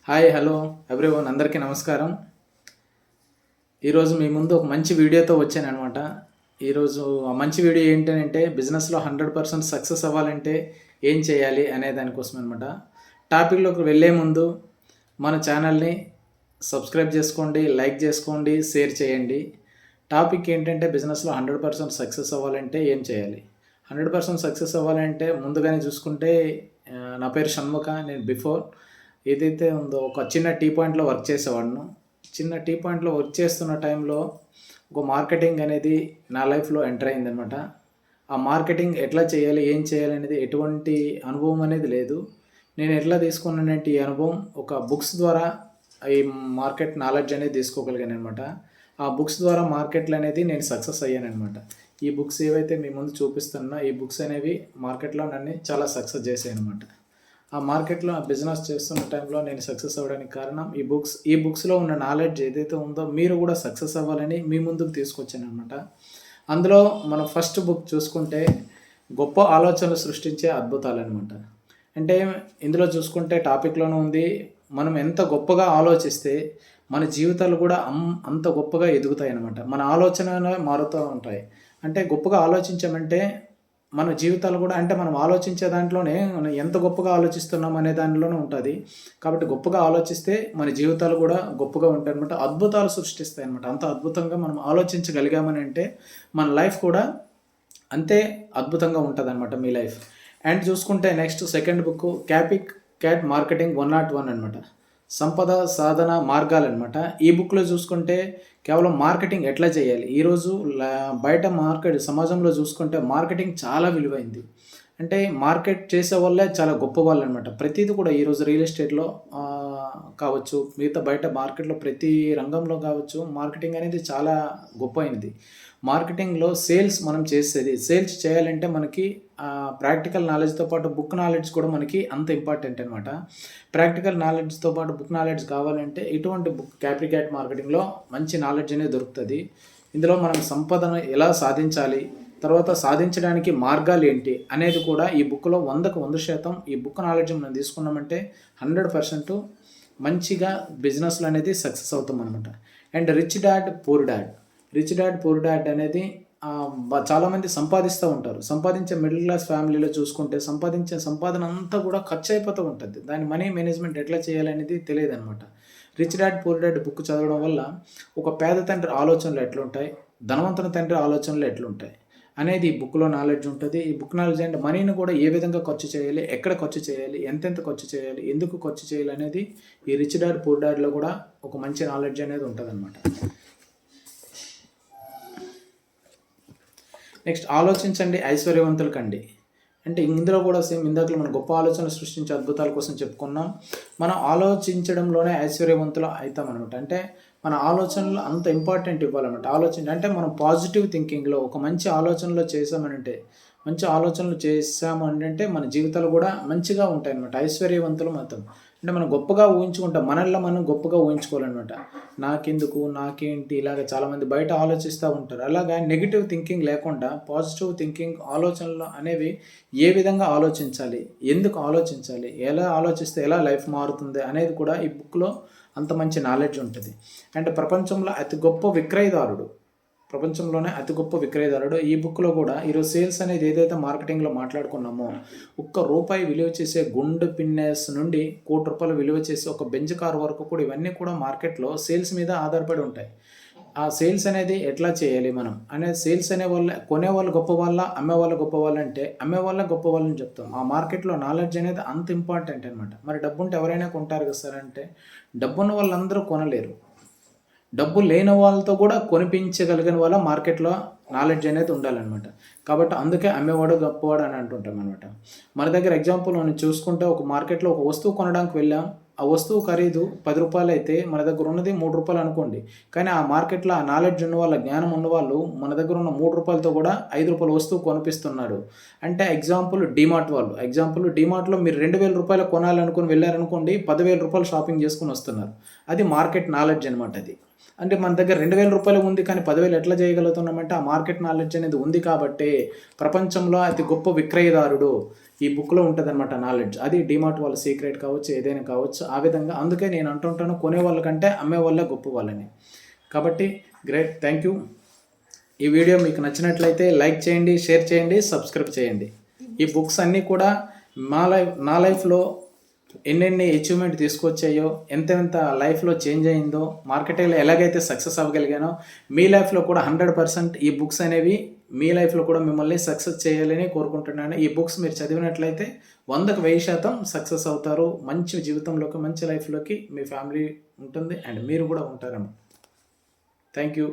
Hi hello everyone, అందరికీ నమస్కారం. ఈరోజు మీ ముందు ఒక మంచి వీడియోతో వచ్చానమాట. ఈరోజు ఆ మంచి వీడియో ఏంటంటే బిజినెస్లో 100% సక్సెస్ అవ్వాలంటే ఏం చేయాలి అనే దానికోసం అనమాట. టాపిక్లోకి వెళ్ళే ముందు మన ఛానల్ని సబ్స్క్రైబ్ చేసుకోండి, లైక్ చేసుకోండి, షేర్ చేయండి. టాపిక్ ఏంటంటే బిజినెస్లో 100% సక్సెస్ అవ్వాలంటే ఏం చేయాలి. 100% సక్సెస్ అవ్వాలంటే ముందుగానే చూసుకుంటే నా పేరు షణ్ముఖ. నేను బిఫోర్ ఏదైతే ఉందో ఒక చిన్న టీ పాయింట్లో వర్క్ చేసేవాడిను. చిన్న టీ పాయింట్లో వర్క్ చేస్తున్న టైంలో ఒక మార్కెటింగ్ అనేది నా లైఫ్లో ఎంటర్ అయిందనమాట. ఆ మార్కెటింగ్ ఎట్లా చేయాలి, ఏం చేయాలి అనేది ఎటువంటి అనుభవం అనేది లేదు. నేను ఎట్లా తీసుకున్నానంటే ఈ అనుభవం ఒక బుక్స్ ద్వారా ఈ మార్కెట్ నాలెడ్జ్ అనేది తీసుకోగలిగాను అనమాట. ఆ బుక్స్ ద్వారా మార్కెట్లు అనేది నేను సక్సెస్ అయ్యానమాట. ఈ బుక్స్ ఏవైతే మీ ముందు చూపిస్తున్నా ఈ బుక్స్ అనేవి మార్కెట్లో నన్ను చాలా సక్సెస్ చేశాయి అనమాట. ఆ మార్కెట్లో బిజినెస్ చేస్తున్న టైంలో నేను సక్సెస్ అవ్వడానికి కారణం ఈ బుక్స్లో ఉన్న నాలెడ్జ్ ఏదైతే ఉందో మీరు కూడా సక్సెస్ అవ్వాలని మీ ముందుకు తీసుకొచ్చాను అనమాట. అందులో మనం ఫస్ట్ బుక్ చూసుకుంటే గొప్ప ఆలోచనలు సృష్టించే అద్భుతాలు అనమాట. అంటే ఇందులో చూసుకుంటే టాపిక్లోనే ఉంది, మనం ఎంత గొప్పగా ఆలోచిస్తే మన జీవితాలు కూడా అంత గొప్పగా ఎదుగుతాయి అన్నమాట. మన ఆలోచనలు మారుతూ ఉంటాయి. అంటే గొప్పగా ఆలోచించామంటే మన జీవితాలు కూడా అంటే మనం ఆలోచించే దాంట్లోనే మనం ఎంత గొప్పగా ఆలోచిస్తున్నాం అనే దానిలోనే ఉంటుంది. కాబట్టి గొప్పగా ఆలోచిస్తే మన జీవితాలు కూడా గొప్పగా ఉంటాయి అనమాట. అద్భుతాలు సృష్టిస్తాయి అనమాట. అంత అద్భుతంగా మనం ఆలోచించగలిగామని అంటే మన లైఫ్ కూడా అంతే అద్భుతంగా ఉంటుంది అనమాట మీ లైఫ్. అండ్ చూసుకుంటే next second book cat marketing 101 అనమాట. సంపద సాధన మార్గాలు అనమాట. ఈ బుక్లో చూసుకుంటే కేవలం మార్కెటింగ్ ఎట్లా చేయాలి. ఈరోజు బయట సమాజంలో చూసుకుంటే మార్కెటింగ్ చాలా విలువైంది. అంటే మార్కెట్ చేసే వాళ్ళే చాలా గొప్ప వాళ్ళు అనమాట. ప్రతిదీ కూడా ఈరోజు రియల్ ఎస్టేట్లో కావచ్చు, మిగతా బయట మార్కెట్లో ప్రతి రంగంలో కావచ్చు, మార్కెటింగ్ అనేది చాలా గొప్పైనది. మార్కెటింగ్లో సేల్స్ మనం సేల్స్ చేయాలంటే మనకి ప్రాక్టికల్ నాలెడ్జ్తో పాటు బుక్ నాలెడ్జ్ కూడా మనకి అంత ఇంపార్టెంట్ అనమాట. ప్రాక్టికల్ నాలెడ్జ్తో పాటు బుక్ నాలెడ్జ్ కావాలంటే ఇటువంటి బుక్ క్యాట్ మార్కెటింగ్లో మంచి నాలెడ్జ్ అనేది దొరుకుతుంది. ఇందులో మనం సంపదను ఎలా సాధించాలి, తర్వాత సాధించడానికి మార్గాలు ఏంటి అనేది కూడా ఈ బుక్లో 100% ఈ బుక్ నాలెడ్జ్ మనం తీసుకున్నామంటే 100% మంచిగా బిజినెస్లో అనేది సక్సెస్ అవుతాం అనమాట. And rich dad poor dad అనేది చాలామంది సంపాదిస్తూ ఉంటారు. సంపాదించే మిడిల్ క్లాస్ ఫ్యామిలీలో చూసుకుంటే సంపాదించే సంపాదన అంతా కూడా ఖర్చు అయిపోతూ ఉంటుంది. దాని మనీ మేనేజ్మెంట్ ఎట్లా చేయాలనేది తెలియదు అనమాట. Rich dad poor dad book చదవడం వల్ల ఒక పేద తండ్రి ఆలోచనలు ఎట్లుంటాయి, ధనవంతుని తండ్రి ఆలోచనలు ఎట్లుంటాయి అనేది ఈ బుక్లో నాలెడ్జ్ ఉంటుంది. ఈ బుక్ నాలెడ్జ్ అంటే మనీని కూడా ఏ విధంగా ఖర్చు చేయాలి, ఎక్కడ ఖర్చు చేయాలి, ఎంతెంత ఖర్చు చేయాలి, ఎందుకు ఖర్చు చేయాలి అనేది ఈ రిచ్ డాడ్ పూర్ డాడ్లో కూడా ఒక మంచి నాలెడ్జ్ అనేది ఉంటుంది అనమాట. నెక్స్ట్ ఆలోచించండి ఐశ్వర్యవంతుల కండి. అంటే ఇందులో కూడా సేమ్ ఇందాకలో మనం గొప్ప ఆలోచనలు సృష్టించే అద్భుతాల కోసం చెప్పుకున్నాం. మనం ఆలోచించడంలోనే ఐశ్వర్యవంతులు అవుతాం అనమాట. అంటే మన ఆలోచనలు అంత ఇంపార్టెంట్ ఇవ్వాలన్నమాట. అంటే మనం పాజిటివ్ థింకింగ్లో ఒక మంచి ఆలోచనలో మంచి ఆలోచనలు చేసామంటే మన జీవితాలు కూడా మంచిగా ఉంటాయి అన్నమాట. ఐశ్వర్యవంతులు మొత్తం అంటే మనం గొప్పగా ఊహించుకుంటాం, మనల్ని మనం గొప్పగా ఊహించుకోవాలన్నమాట. నాకెందుకు, నాకేంటి, ఇలాగ చాలామంది బయట ఆలోచిస్తూ ఉంటారు. అలాగా నెగిటివ్ థింకింగ్ లేకుండా పాజిటివ్ థింకింగ్ ఆలోచనలు అనేవి ఏ విధంగా ఆలోచించాలి, ఎందుకు ఆలోచించాలి, ఎలా ఆలోచిస్తే ఎలా లైఫ్ మారుతుంది అనేది కూడా ఈ బుక్లో అంత మంచి నాలెడ్జ్ ఉంటుంది. అండ్ ప్రపంచంలోనే అతి గొప్ప విక్రయదారుడు ఈ బుక్లో కూడా ఈరోజు సేల్స్ అనేది ఏదైతే మార్కెటింగ్లో మాట్లాడుకున్నామో ₹1 విలువ చేసే గుండు పిన్నెస్ నుండి ₹1,00,00,000 విలువ చేసే ఒక బెంజ్ కార్ వరకు కూడా ఇవన్నీ కూడా మార్కెట్లో సేల్స్ మీద ఆధారపడి ఉంటాయి. ఆ సేల్స్ అనేది ఎట్లా చేయాలి మనం అనేది సేల్స్ అనే వాళ్ళ కొనేవాళ్ళు గొప్ప వాళ్ళ, అమ్మేవాళ్ళు గొప్ప వాళ్ళు అంటే అమ్మేవాళ్ళ గొప్ప వాళ్ళని చెప్తాం. ఆ మార్కెట్లో నాలెడ్జ్ అనేది అంత ఇంపార్టెంట్ అనమాట. మరి డబ్బు ఉంటే ఎవరైనా కొంటారు కదా సార్ అంటే డబ్బున్న వాళ్ళందరూ కొనలేరు. డబ్బు లేని వాళ్ళతో కూడా కొనిపించగలిగిన వాళ్ళ మార్కెట్లో నాలెడ్జ్ అనేది ఉండాలన్నమాట. కాబట్టి అందుకే అమ్మేవాడు గొప్పవాడు అని అంటుంటాం అనమాట. మన దగ్గర ఎగ్జాంపుల్ మనం చూసుకుంటే ఒక మార్కెట్లో ఒక వస్తువు కొనడానికి వెళ్ళాం. ఆ వస్తువు ఖరీదు ₹10 అయితే మన దగ్గర ఉన్నది ₹3 అనుకోండి. కానీ ఆ మార్కెట్లో ఆ నాలెడ్జ్ ఉన్న వాళ్ళ, జ్ఞానం ఉన్నవాళ్ళు మన దగ్గర ఉన్న ₹3తో కూడా ₹5 వస్తువు కొనిపిస్తున్నాడు. అంటే ఎగ్జాంపుల్ డీమార్ట్లో మీరు ₹2,000 కొనాలనుకుని వెళ్ళారనుకోండి, ₹10,000 షాపింగ్ చేసుకుని వస్తున్నారు. అది మార్కెట్ నాలెడ్జ్ అనమాట. అది అంటే మన దగ్గర ₹2,000 ఉంది కానీ 10,000 ఎట్లా చేయగలుగుతున్నామంటే ఆ మార్కెట్ నాలెడ్జ్ అనేది ఉంది. కాబట్టి ప్రపంచంలో అతి గొప్ప విక్రయదారుడు ఈ బుక్లో ఉంటుంది అనమాట నాలెడ్జ్. అది డిమార్ట్ వాళ్ళ సీక్రెట్ కావచ్చు, ఏదైనా కావచ్చు. ఆ విధంగా అందుకే నేను అంటుంటాను, కొనే వాళ్ళకంటే అమ్మే వాళ్ళే గొప్ప వాళ్ళని. కాబట్టి గ్రేట్, థ్యాంక్ యూ. ఈ వీడియో మీకు నచ్చినట్లయితే లైక్ చేయండి, షేర్ చేయండి, సబ్స్క్రైబ్ చేయండి. ఈ బుక్స్ అన్నీ కూడా నా లైఫ్లో ఎన్నెన్ని అచీవ్మెంట్ తీసుకొచ్చాయో, ఎంత లైఫ్లో చేంజ్ అయిందో, మార్కెటింగ్లో ఎలాగైతే సక్సెస్ అవ్వగలిగానో, మీ లైఫ్లో కూడా 100% ఈ బుక్స్ అనేవి మీ లైఫ్లో కూడా మిమ్మల్ని సక్సెస్ చేయాలని కోరుకుంటున్నాను. ఈ బుక్స్ మీరు చదివినట్లయితే 100కి 1000% సక్సెస్ అవుతారు. మంచి జీవితంలోకి, మంచి లైఫ్లోకి మీ ఫ్యామిలీ ఉంటుంది అండ్ మీరు కూడా ఉంటారేమో. Thank you.